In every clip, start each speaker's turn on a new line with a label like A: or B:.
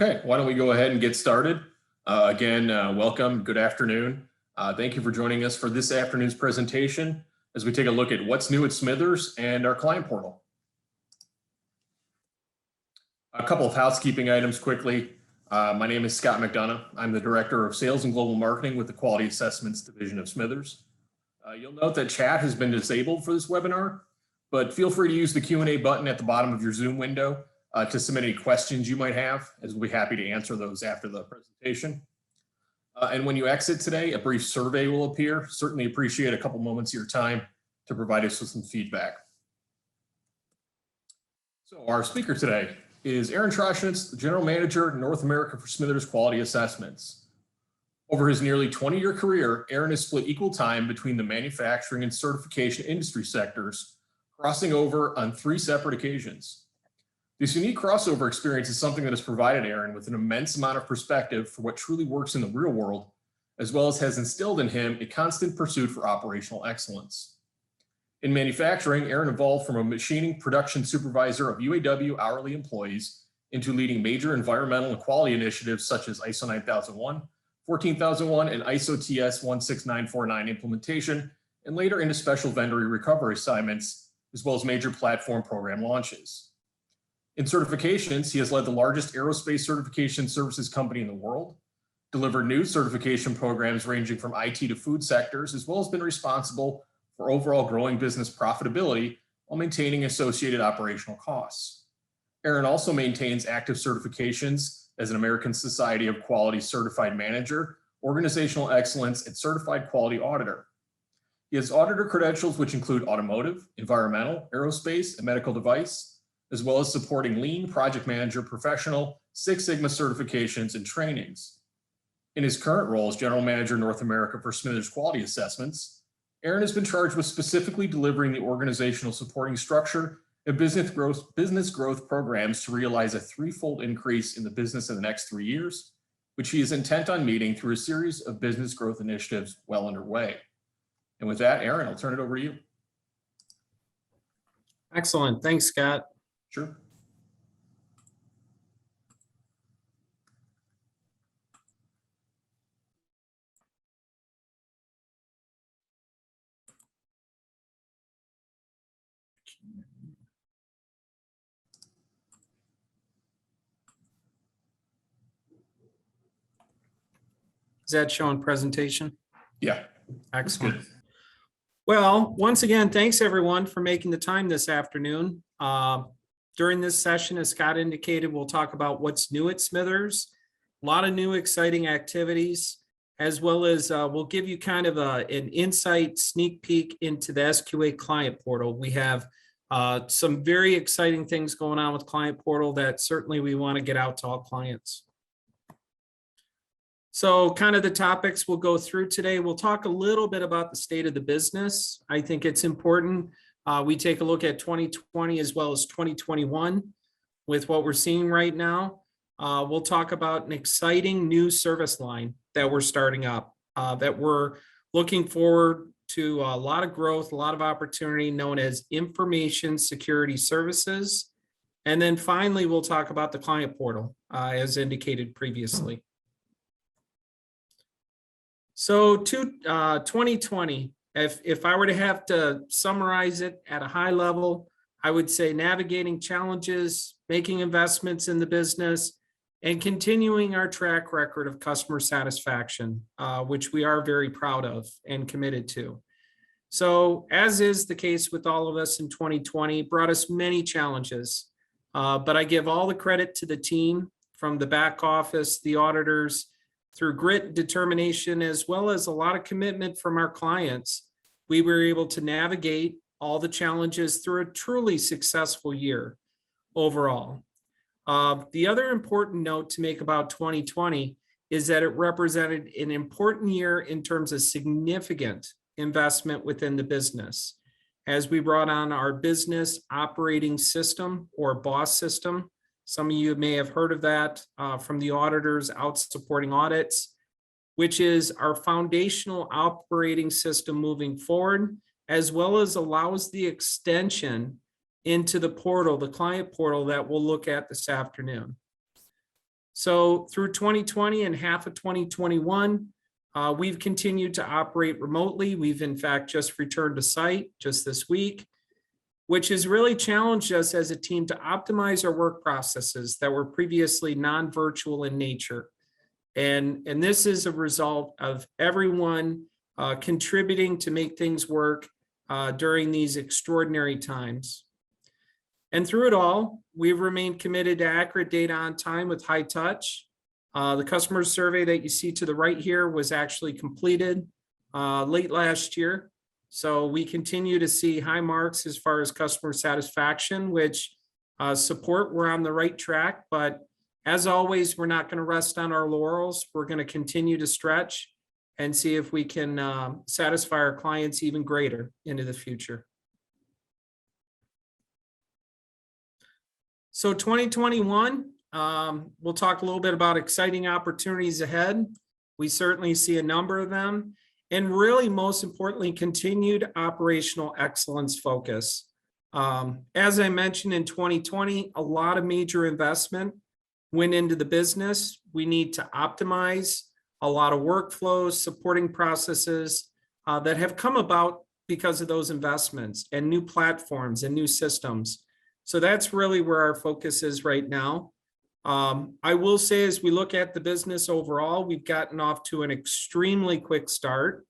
A: Okay, why don't we go ahead and get started? Welcome, good afternoon. Thank you for joining us for this afternoon's presentation as we take a look at what's new at Smithers and our client portal. A couple of housekeeping items quickly. My name is Scott McDonough. I'm the Director of Sales and Global Marketing with the Quality Assessments Division of Smithers. You'll note that chat has been disabled for this webinar, but feel free to use the Q&A button at the bottom of your Zoom window to submit any questions you might have, as we'll be happy to answer those after the presentation. And when you exit today, a brief survey will appear. Certainly appreciate a couple moments of your time to provide us with some feedback. So our speaker today is Aaron Troschinetz, the General Manager, North America for Smithers Quality Assessments. Over his nearly 20-year career, Aaron has split equal time between the manufacturing and certification industry sectors, crossing over on 3 separate occasions. This unique crossover experience is something that has provided Aaron with an immense amount of perspective for what truly works in the real world, as well as has instilled in him a constant pursuit for operational excellence. In manufacturing, Aaron evolved from a machining production supervisor of UAW hourly employees into leading major environmental and quality initiatives such as ISO 9001, 14001, and ISO TS 16949 implementation, and later into special vendor recovery assignments, as well as major platform program launches. In certifications, he has led the largest aerospace certification services company in the world, delivered new certification programs ranging from IT to food sectors, as well as been responsible for overall growing business profitability while maintaining associated operational costs. Aaron also maintains active certifications as an American Society of Quality Certified Manager, Organizational Excellence, and Certified Quality Auditor. He has auditor credentials which include automotive, environmental, aerospace, and medical device, as well as supporting Lean Project Manager Professional, Six Sigma certifications and trainings. In his current role as General Manager North America for Smithers Quality Assessments, Aaron has been charged with specifically delivering the organizational supporting structure and business growth programs to realize a 3-fold increase in the business in the next 3 years, which he is intent on meeting through a series of business growth initiatives well underway. And with that, Aaron, I'll turn it over to you.
B: Excellent. Thanks, Scott.
A: Sure.
B: Is that showing presentation?
A: Yeah.
B: Excellent. Well, once again, thanks everyone for making the time this afternoon. During this session, as Scott indicated, we'll talk about what's new at Smithers, a lot of new exciting activities, as well as we'll give you kind of an insight sneak peek into the SQA client portal. We have some very exciting things going on with client portal that certainly we want to get out to all clients. So kind of the topics we'll go through today. We'll talk a little bit about the state of the business. I think it's important. We take a look at 2020 as well as 2021 with what we're seeing right now. We'll talk about an exciting new service line that we're starting up, that we're looking forward to a lot of growth, a lot of opportunity, known as Information Security Services. And then finally, we'll talk about the client portal, as indicated previously. So 2020, if I were to have to summarize it at a high level, I would say navigating challenges, making investments in the business, and continuing our track record of customer satisfaction, which we are very proud of and committed to. So as is the case with all of us in 2020, brought us many challenges, but I give all the credit to the team from the back office, the auditors, through grit, determination, as well as a lot of commitment from our clients. We were able to navigate all the challenges through a truly successful year overall. The other important note to make about 2020 is that it represented an important year in terms of significant investment within the business, as we brought on our business operating system, or BOSS system. Some of you may have heard of that from the auditors out supporting audits, which is our foundational operating system moving forward, as well as allows the extension into the portal, the client portal that we'll look at this afternoon. So through 2020 and half of 2021, we've continued to operate remotely. We've in fact just returned to site just this week, which has really challenged us as a team to optimize our work processes that were previously non-virtual in nature. And this is a result of everyone contributing to make things work during these extraordinary times. And through it all, we've remained committed to accurate data on time with high touch. The customer survey that you see to the right here was actually completed late last year. So we continue to see high marks as far as customer satisfaction, which support we're on the right track. But as always, we're not going to rest on our laurels. We're going to continue to stretch and see if we can satisfy our clients even greater into the future. So 2021, we'll talk a little bit about exciting opportunities ahead. We certainly see a number of them. And really, most importantly, continued operational excellence focus. As I mentioned in 2020, a lot of major investment went into the business. We need to optimize a lot of workflows, supporting processes that have come about because of those investments and new platforms and new systems. So that's really where our focus is right now. I will say, as we look at the business overall, we've gotten off to an extremely quick start,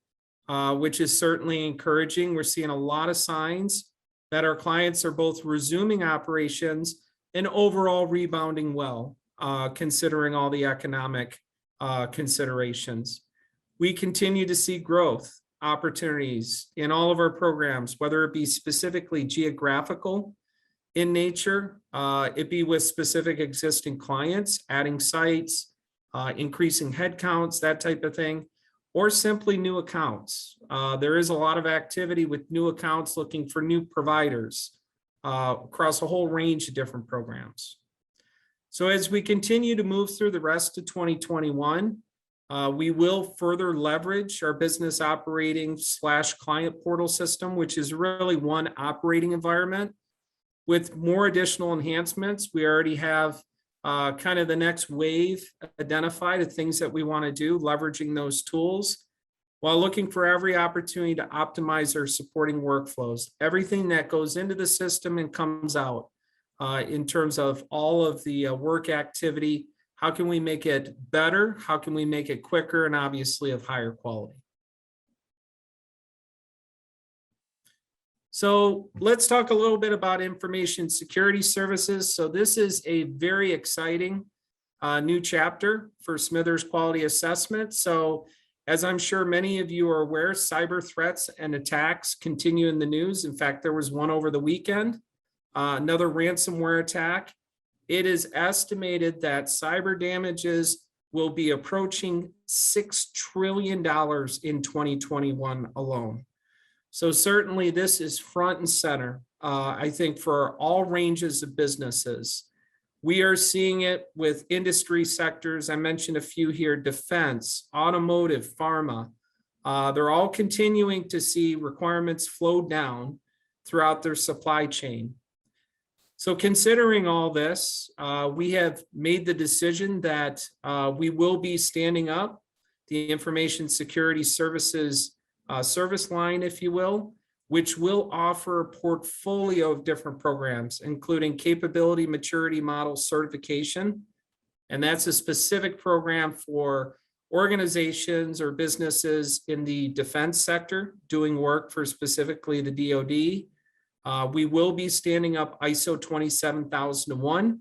B: which is certainly encouraging. We're seeing a lot of signs that our clients are both resuming operations and overall rebounding well, considering all the economic considerations. We continue to see growth opportunities in all of our programs, whether it be specifically geographical in nature, it be with specific existing clients, adding sites, increasing headcounts, that type of thing, or simply new accounts. There is a lot of activity with new accounts looking for new providers across a whole range of different programs. So as we continue to move through the rest of 2021, we will further leverage our business operating / client portal system, which is really one operating environment. With more additional enhancements, we already have kind of the next wave identified of things that we want to do, leveraging those tools, while looking for every opportunity to optimize our supporting workflows. Everything that goes into the system and comes out in terms of all of the work activity, how can we make it better? How can we make it quicker and obviously of higher quality? So let's talk a little bit about information security services. So this is a very exciting new chapter for Smithers Quality Assessment. So as I'm sure many of you are aware, cyber threats and attacks continue in the news. In fact, there was one over the weekend, another ransomware attack. It is estimated that cyber damages will be approaching $6 trillion in 2021 alone. So certainly this is front and center, I think, for all ranges of businesses. We are seeing it with industry sectors. I mentioned a few here: defense, automotive, pharma. They're all continuing to see requirements flow down throughout their supply chain. So considering all this, we have made the decision that we will be standing up the information security services service line, if you will, which will offer a portfolio of different programs, including capability maturity model certification. And that's a specific program for organizations or businesses in the defense sector doing work for specifically the DoD. We will be standing up ISO 27001,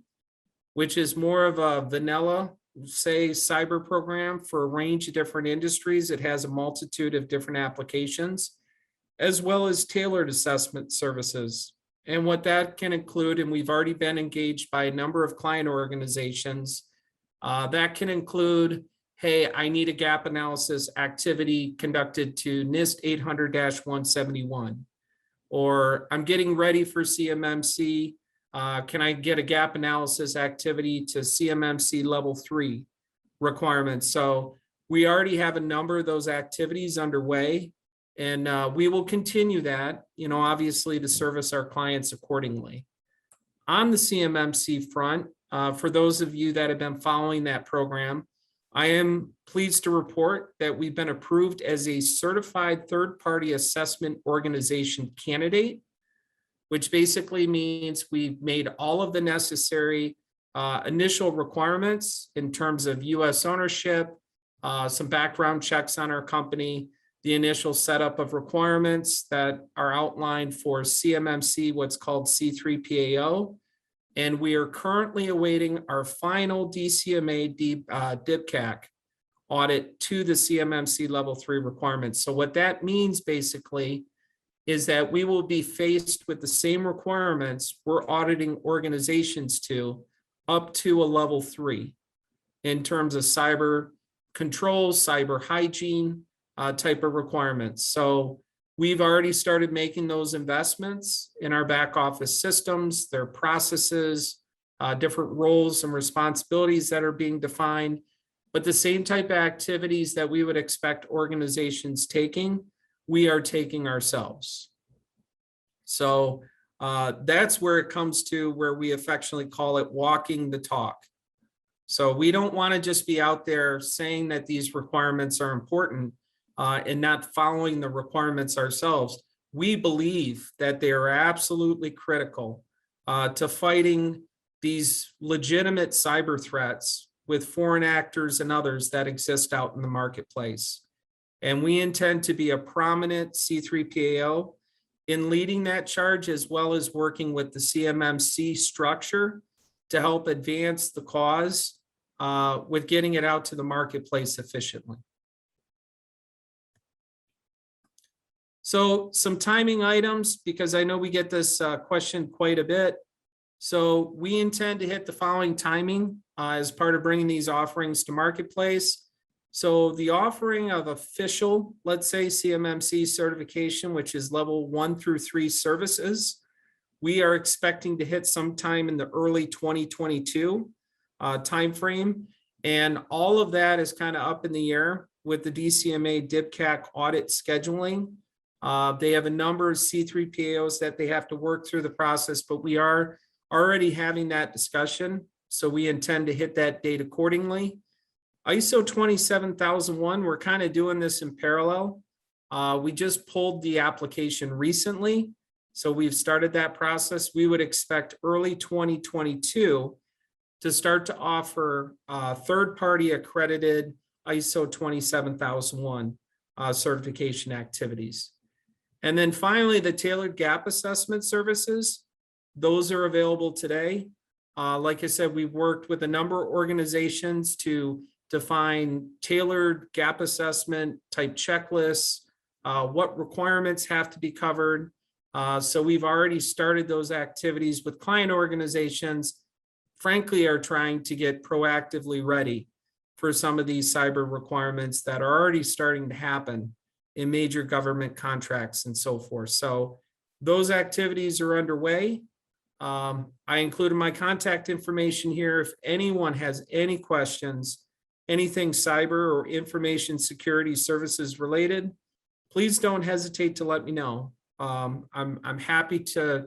B: which is more of a vanilla, say, cyber program for a range of different industries. It has a multitude of different applications, as well as tailored assessment services. And what that can include, and we've already been engaged by a number of client organizations, that can include, hey, I need a gap analysis activity conducted to NIST 800-171, or I'm getting ready for CMMC. Can I get a gap analysis activity to CMMC level 3 requirements? So we already have a number of those activities underway, and we will continue that, obviously to service our clients accordingly. On the CMMC front, for those of you that have been following that program, I am pleased to report that we've been approved as a certified third-party assessment organization candidate, which basically means we've made all of the necessary initial requirements in terms of US ownership, some background checks on our company, the initial setup of requirements that are outlined for CMMC, what's called C3PAO. And we are currently awaiting our final DCMA DIPCAC audit to the CMMC level 3 requirements. So what that means basically is that we will be faced with the same requirements we're auditing organizations to up to a level 3 in terms of cyber controls, cyber hygiene type of requirements. So we've already started making those investments in our back office systems, their processes, different roles and responsibilities that are being defined, but the same type of activities that we would expect organizations taking, we are taking ourselves. So that's where it comes to where we affectionately call it walking the talk. So we don't want to just be out there saying that these requirements are important and not following the requirements ourselves. We believe that they are absolutely critical to fighting these legitimate cyber threats with foreign actors and others that exist out in the marketplace. And we intend to be a prominent C3PAO in leading that charge, as well as working with the CMMC structure to help advance the cause with getting it out to the marketplace efficiently. So some timing items, because I know we get this question quite a bit. So we intend to hit the following timing as part of bringing these offerings to marketplace. So the offering of official, let's say CMMC certification, which is level 1 through 3 services, we are expecting to hit sometime in the early 2022 timeframe. And all of that is kind of up in the air with the DCMA DIPCAC audit scheduling. They have a number of C3PAOs that they have to work through the process, but we are already having that discussion. So we intend to hit that date accordingly. ISO 27001, we're kind of doing this in parallel. We just pulled the application recently. So we've started that process. We would expect early 2022 to start to offer third-party accredited ISO 27001 certification activities. And then finally, the tailored gap assessment services, those are available today. Like I said, we've worked with a number of organizations to define tailored gap assessment type checklists, what requirements have to be covered. So we've already started those activities with client organizations, frankly, are trying to get proactively ready for some of these cyber requirements that are already starting to happen in major government contracts and so forth. So those activities are underway. I included my contact information here. If anyone has any questions, anything cyber or information security services related, please don't hesitate to let me know. I'm happy to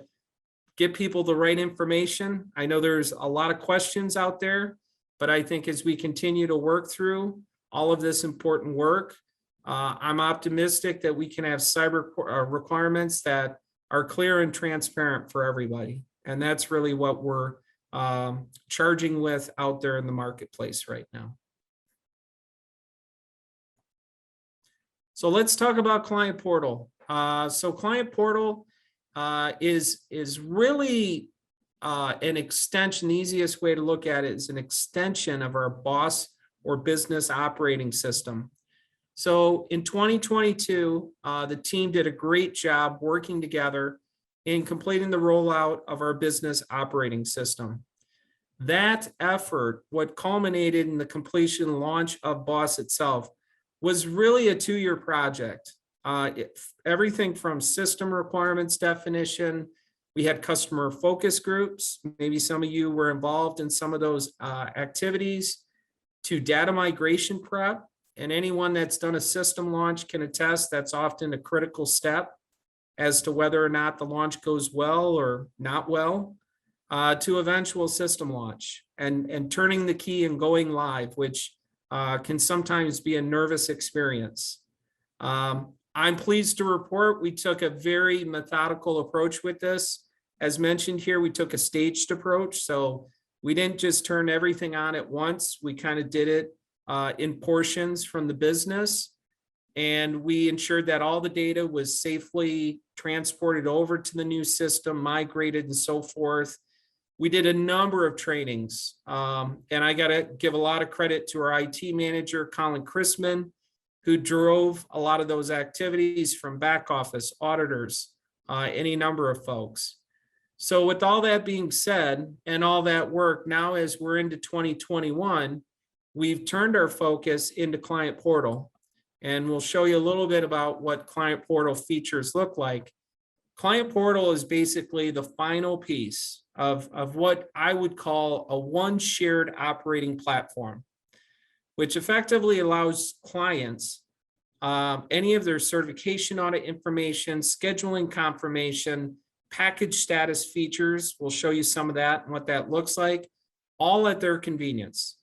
B: get people the right information. I know there's a lot of questions out there, but I think as we continue to work through all of this important work, I'm optimistic that we can have cyber requirements that are clear and transparent for everybody. And that's really what we're charging with out there in the marketplace right now. So let's talk about Client Portal. So Client Portal is really an extension. The easiest way to look at it is an extension of our BOSS or business operating system. So in 2022, the team did a great job working together in completing the rollout of our business operating system. That effort, what culminated in the completion and launch of BOSS itself, was really a 2-year project. Everything from system requirements definition, we had customer focus groups, maybe some of you were involved in some of those activities, to data migration prep. And anyone that's done a system launch can attest that's often a critical step as to whether or not the launch goes well or not well. to eventual system launch and turning the key and going live, which can sometimes be a nervous experience. I'm pleased to report we took a very methodical approach with this. As mentioned here, we took a staged approach. So we didn't just turn everything on at once. We kind of did it in portions from the business. And we ensured that all the data was safely transported over to the new system, migrated and so forth. We did a number of trainings. And I got to give a lot of credit to our IT manager, Colin Chrisman, who drove a lot of those activities from back office, auditors, any number of folks. So with all that being said and all that work, now as we're into 2021, we've turned our focus into Client Portal. And we'll show you a little bit about what Client Portal features look like. Client Portal is basically the final piece of what I would call a one shared operating platform, which effectively allows clients any of their certification audit information, scheduling confirmation, package status features. We'll show you some of that and what that looks like, all at their convenience.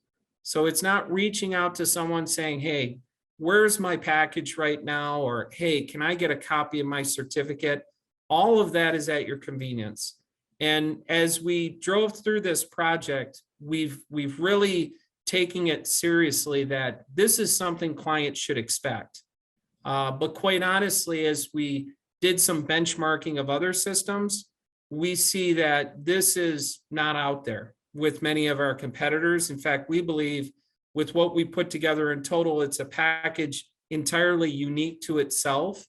B: So it's not reaching out to someone saying, hey, where's my package right now? Or, hey, can I get a copy of my certificate? All of that is at your convenience. And as we drove through this project, we've really taken it seriously that this is something clients should expect. But quite honestly, as we did some benchmarking of other systems, we see that this is not out there with many of our competitors. In fact, we believe with what we put together in total, it's a package entirely unique to itself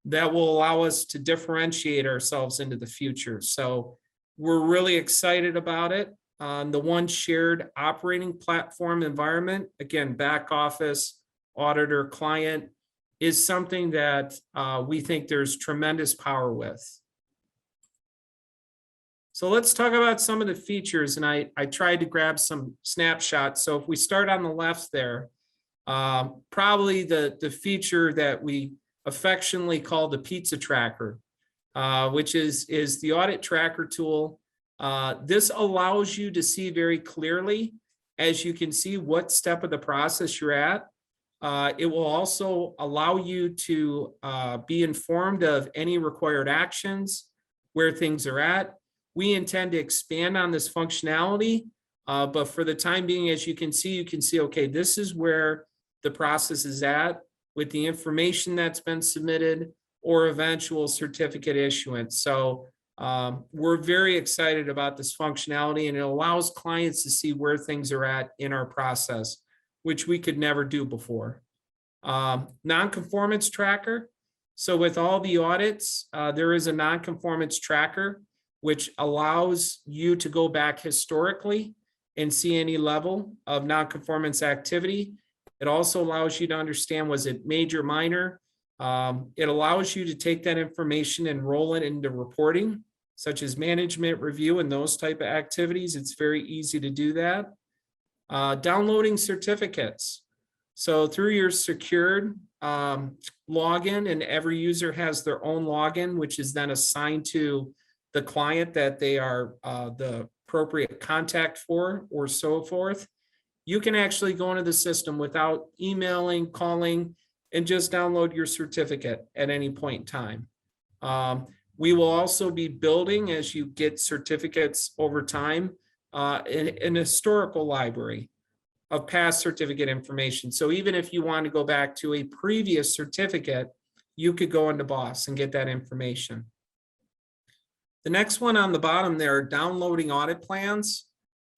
B: that will allow us to differentiate ourselves into the future. So we're really excited about it. The one shared operating platform environment, again, back office, auditor, client, is something that we think there's tremendous power with. So let's talk about some of the features, and I tried to grab some snapshots. So if we start on the left there, probably the feature that we affectionately call the pizza tracker, which is the audit tracker tool. This allows you to see very clearly, as you can see, what step of the process you're at. It will also allow you to be informed of any required actions, where things are at. We intend to expand on this functionality, but for the time being, as you can see, okay, this is where the process is at with the information that's been submitted or eventual certificate issuance. So we're very excited about this functionality, and it allows clients to see where things are at in our process, which we could never do before. Non-conformance tracker. So with all the audits, there is a non-conformance tracker, which allows you to go back historically and see any level of non-conformance activity. It also allows you to understand, was it major, minor? It allows you to take that information and roll it into reporting, such as management review and those type of activities. It's very easy to do that. Downloading certificates. So through your secured login, and every user has their own login, which is then assigned to the client that they are the appropriate contact for or so forth. You can actually go into the system without emailing, calling, and just download your certificate at any point in time. We will also be building, as you get certificates over time, an historical library of past certificate information. So even if you want to go back to a previous certificate, you could go into BOSS and get that information. The next one on the bottom there, downloading audit plans.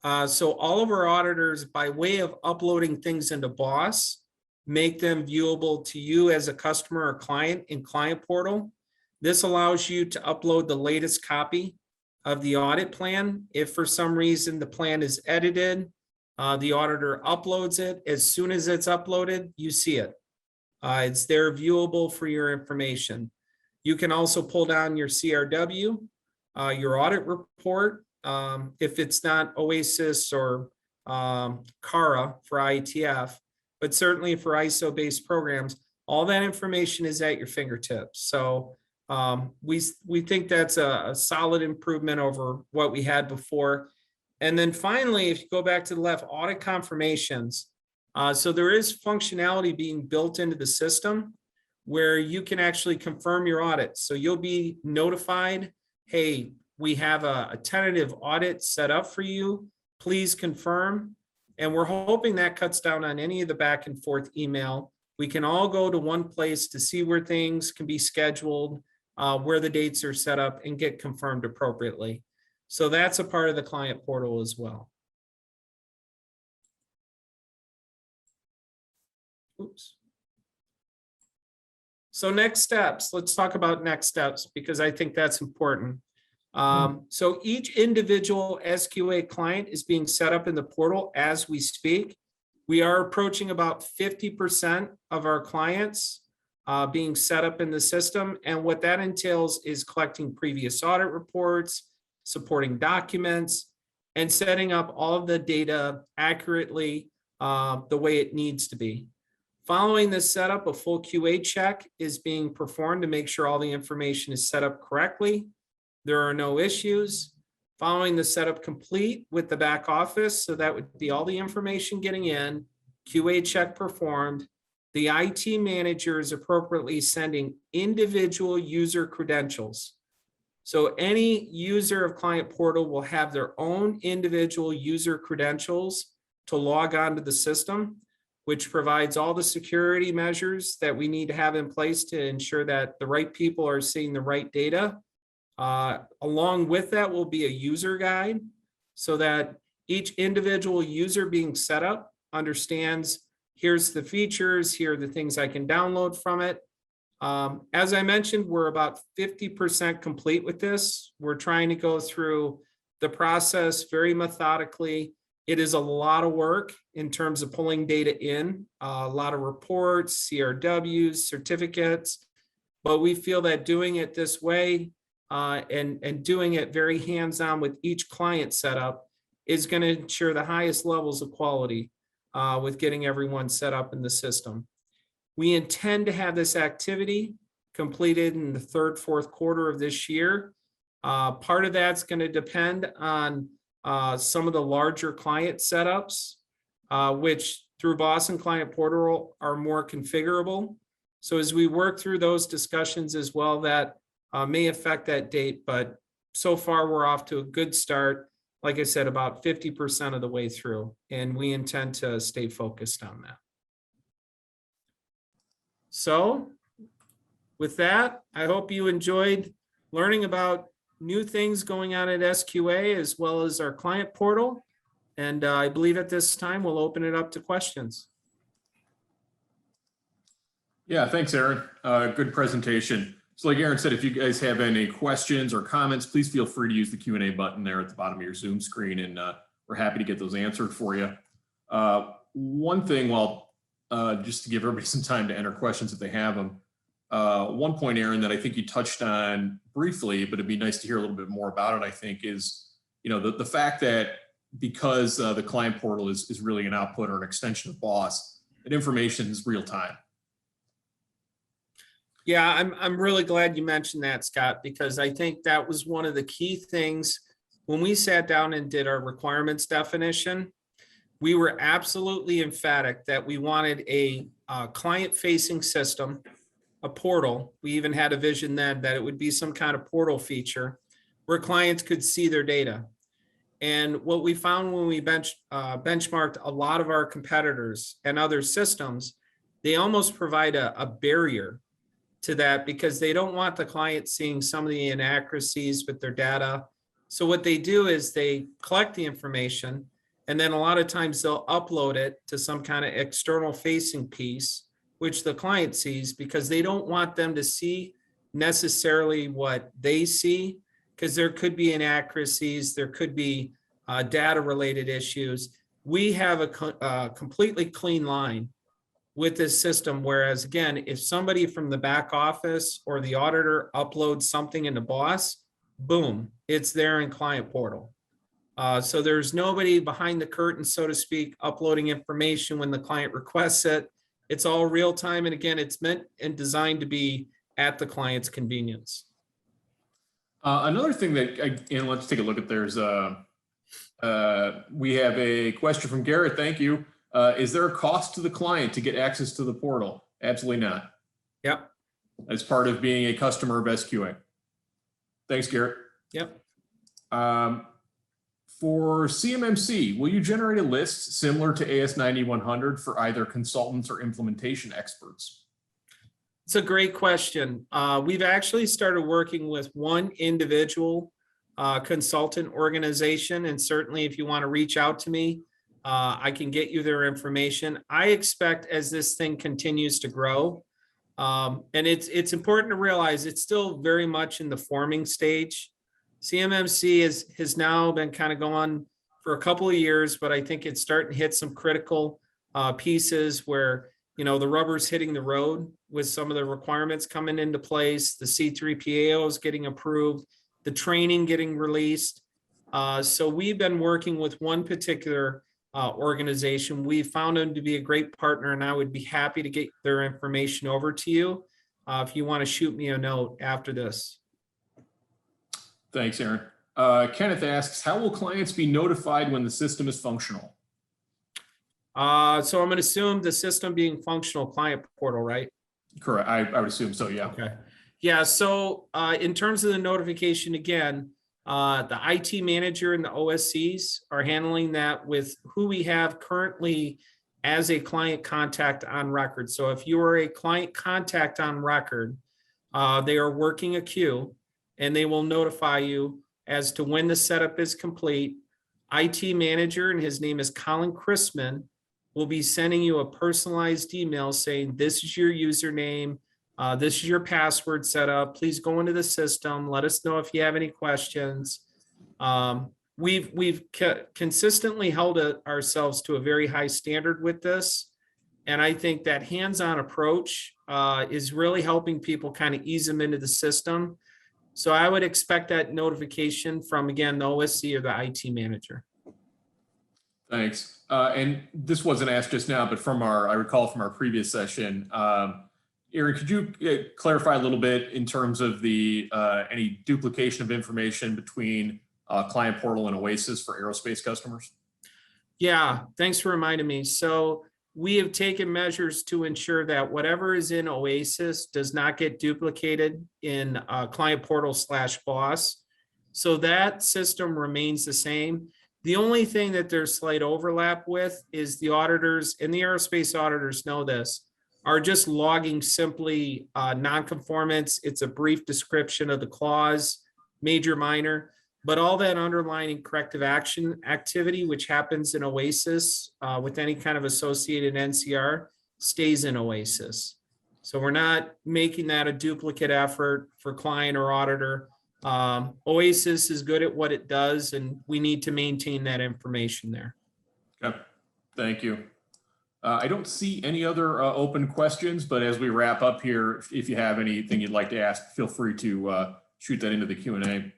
B: So all of our auditors, by way of uploading things into BOSS, make them viewable to you as a customer or client in Client Portal. This allows you to upload the latest copy of the audit plan. If for some reason the plan is edited, the auditor uploads it. As soon as it's uploaded, you see it. It's there viewable for your information. You can also pull down your CRW, your audit report, if it's not OASIS or CARA for IETF, but certainly for ISO-based programs, all that information is at your fingertips. So We think that's a solid improvement over what we had before. And then finally, if you go back to the left, audit confirmations. So there is functionality being built into the system where you can actually confirm your audit. So you'll be notified, hey, we have a tentative audit set up for you. Please confirm. And we're hoping that cuts down on any of the back and forth email. We can all go to one place to see where things can be scheduled, where the dates are set up, and get confirmed appropriately. So that's a part of the client portal as well. Oops. So next steps, let's talk about next steps because I think that's important. So each individual SQA client is being set up in the portal as we speak. We are approaching about 50% of our clients being set up in the system. And what that entails is collecting previous audit reports, supporting documents, and setting up all of the data accurately the way it needs to be. Following this setup, a full QA check is being performed to make sure all the information is set up correctly. There are no issues. Following the setup complete with the back office, so that would be all the information getting in, QA check performed, the IT manager is appropriately sending individual user credentials. So any user of Client Portal will have their own individual user credentials to log on to the system, which provides all the security measures that we need to have in place to ensure that the right people are seeing the right data. Along with that will be a user guide so that each individual user being set up understands, here's the features, here are the things I can download from it. As I mentioned, we're about 50% complete with this. We're trying to go through the process very methodically. It is a lot of work in terms of pulling data in, a lot of reports, CRWs, certificates, but we feel that doing it this way and doing it very hands-on with each client setup is going to ensure the highest levels of quality with getting everyone set up in the system. We intend to have this activity completed in the third, fourth quarter of this year. Part of that's going to depend on some of the larger client setups, which through Boston Client Portal are more configurable. So as we work through those discussions as well, that may affect that date, but so far we're off to a good start. Like I said, about 50% of the way through, and we intend to stay focused on that. So with that, I hope you enjoyed learning about new things going on at SQA as well as our client portal. And I believe at this time, we'll open it up to questions.
A: Yeah, thanks, Aaron. Good presentation. So like Aaron said, if you guys have any questions or comments, please feel free to use the Q&A button there at the bottom of your Zoom screen, and we're happy to get those answered for you. One thing, just to give everybody some time to enter questions if they have them. One point, Aaron, that I think you touched on briefly, but it'd be nice to hear a little bit more about it, I think, is the fact that because the client portal is really an output or an extension of BOSS, that information is real time.
B: Yeah, I'm really glad you mentioned that, Scott, because I think that was one of the key things when we sat down and did our requirements definition. We were absolutely emphatic that we wanted a client-facing system, a portal. We even had a vision then that it would be some kind of portal feature where clients could see their data. And what we found when we benchmarked a lot of our competitors and other systems, they almost provide a barrier to that because they don't want the client seeing some of the inaccuracies with their data. So what they do is they collect the information, and then a lot of times they'll upload it to some kind of external facing piece, which the client sees, because they don't want them to see necessarily what they see, because there could be inaccuracies, there could be data related issues. We have a completely clean line with this system. Whereas again, if somebody from the back office or the auditor uploads something into BOSS, boom, it's there in client portal. So there's nobody behind the curtain, so to speak, uploading information when the client requests it. It's all real time. And again, it's meant and designed to be at the client's convenience.
A: Another thing that, and let's take a look at, we have a question from Garrett. Thank you. Is there a cost to the client to get access to the portal? Absolutely not.
B: Yep.
A: As part of being a customer of SQA. Thanks, Garrett.
B: Yep.
A: For CMMC, will you generate a list similar to AS9100 for either consultants or implementation experts?
B: It's a great question. We've actually started working with one individual consultant organization, and certainly if you want to reach out to me, I can get you their information. I expect as this thing continues to grow, and it's important to realize it's still very much in the forming stage. CMMC has now been kind of going for a couple of years, but I think it's starting to hit some critical pieces where, you know, the rubber's hitting the road with some of the requirements coming into place, the C3PAO is getting approved, the training getting released. So we've been working with one particular organization. We found them to be a great partner, and I would be happy to get their information over to you if you want to shoot me a note after this.
A: Thanks, Aaron. Kenneth asks, how will clients be notified when the system is functional?
B: So I'm going to assume the system being functional client portal, right?
A: Correct. I would assume so, yeah.
B: Okay. Yeah. So in terms of the notification, again, the IT manager and the OSCs are handling that with who we have currently as a client contact on record. So if you are a client contact on record, they are working a queue and they will notify you as to when the setup is complete. IT manager, and his name is Colin Chrisman, will be sending you a personalized email saying, this is your username, this is your password setup. Please go into the system. Let us know if you have any questions. We've consistently held ourselves to a very high standard with this. And I think that hands-on approach is really helping people kind of ease them into the system. So I would expect that notification from, again, the OSC or the IT manager.
A: Thanks. And this wasn't asked just now, but I recall from our previous session, Aaron, could you clarify a little bit in terms of the any duplication of information between Client Portal and Oasis for aerospace customers? Yeah,
B: thanks for reminding me. So we have taken measures to ensure that whatever is in Oasis does not get duplicated in Client Portal /BOSS. So that system remains the same. The only thing that there's slight overlap with is the auditors, and the aerospace auditors know this, are just logging simply nonconformance. It's a brief description of the clause, major, minor, but all that underlying corrective action activity, which happens in Oasis with any kind of associated NCR, stays in Oasis. So we're not making that a duplicate effort for client or auditor. Oasis is good at what it does, and we need to maintain that information there.
A: Okay, thank you. I don't see any other open questions, but as we wrap up here, if you have anything you'd like to ask, feel free to shoot that into the Q&A.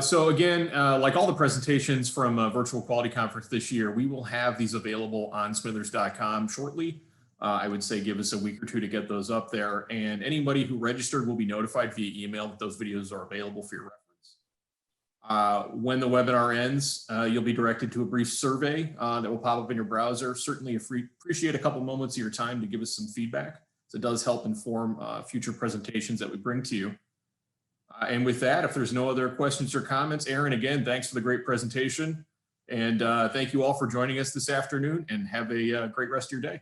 A: So again, like all the presentations from Virtual Quality Conference this year, we will have these available on smithers.com shortly. I would say give us a week or two to get those up there, and anybody who registered will be notified via email that those videos are available for your reference. When the webinar ends, you'll be directed to a brief survey that will pop up in your browser. Certainly appreciate a couple moments of your time to give us some feedback. So it does help inform future presentations that we bring to you. And with that, if there's no other questions or comments, Aaron, again, thanks for the great presentation. And thank you all for joining us this afternoon, and have a great rest of your day.